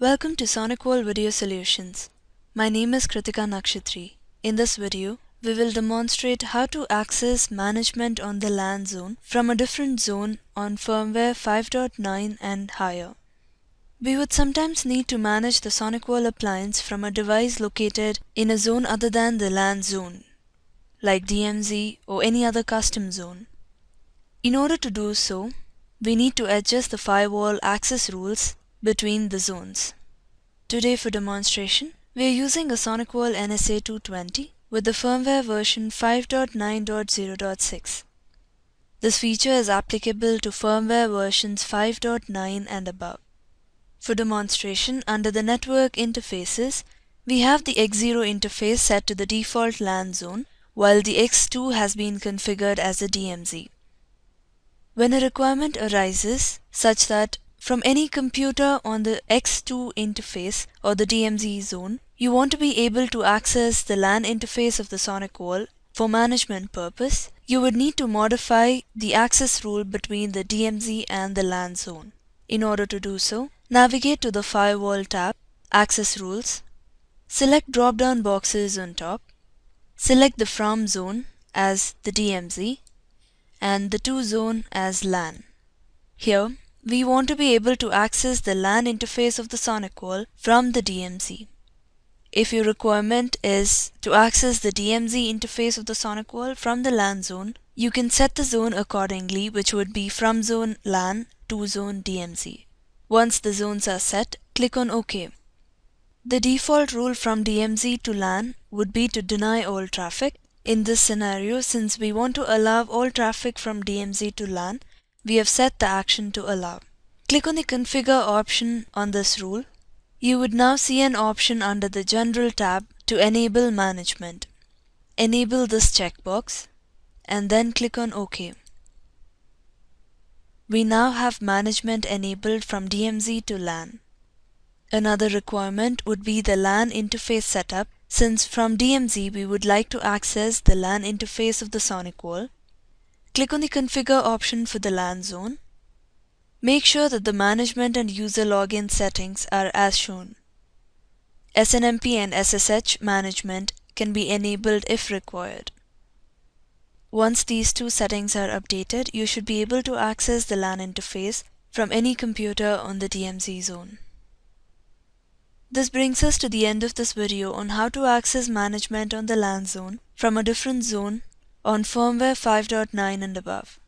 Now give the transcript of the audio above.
Welcome to Sonicwall Video Solutions. My name is Kritika Nakshatri. In this video, we will demonstrate how to access management on the LAN zone from a different zone on firmware 5.9 and higher. We would sometimes need to manage the Sonicwall appliance from a device located in a zone other than the LAN zone, like DMZ or any other custom zone. In order to do so, we need to adjust the firewall access rules between the zones. Today for demonstration, we are using a Sonicwall NSA 220 with the firmware version 5.9.0.6. This feature is applicable to firmware versions 5.9 and above. For demonstration, under the network interfaces, we have the X0 interface set to the default LAN zone, while the X2 has been configured as a DMZ. When a requirement arises such that from any computer on the X2 interface or the DMZ zone, you want to be able to access the LAN interface of the Sonicwall for management purpose, you would need to modify the access rule between the DMZ and the LAN zone. In order to do so, navigate to the Firewall tab, Access Rules, select drop-down boxes on top, select the From zone as the DMZ, and the To zone as LAN. Here, we want to be able to access the LAN interface of the Sonicwall from the DMZ. If your requirement is to access the DMZ interface of the Sonicwall from the LAN zone, you can set the zone accordingly, which would be From zone LAN to zone DMZ. Once the zones are set, click on OK. The default rule from DMZ to LAN would be to deny all traffic. In this scenario, since we want to allow all traffic from DMZ to LAN, we have set the action to allow. Click on the Configure option on this rule. You would now see an option under the General tab to enable management. Enable this checkbox and then click on OK. We now have management enabled from DMZ to LAN. Another requirement would be the LAN interface setup, since from DMZ we would like to access the LAN interface of the Sonicwall. Click on the Configure option for the LAN zone. Make sure that the management and user login settings are as shown. SNMP and SSH management can be enabled if required. Once these two settings are updated, you should be able to access the LAN interface from any computer on the DMZ zone. This brings us to the end of this video on how to access management on the LAN zone from a different zone on firmware 5.9 and above.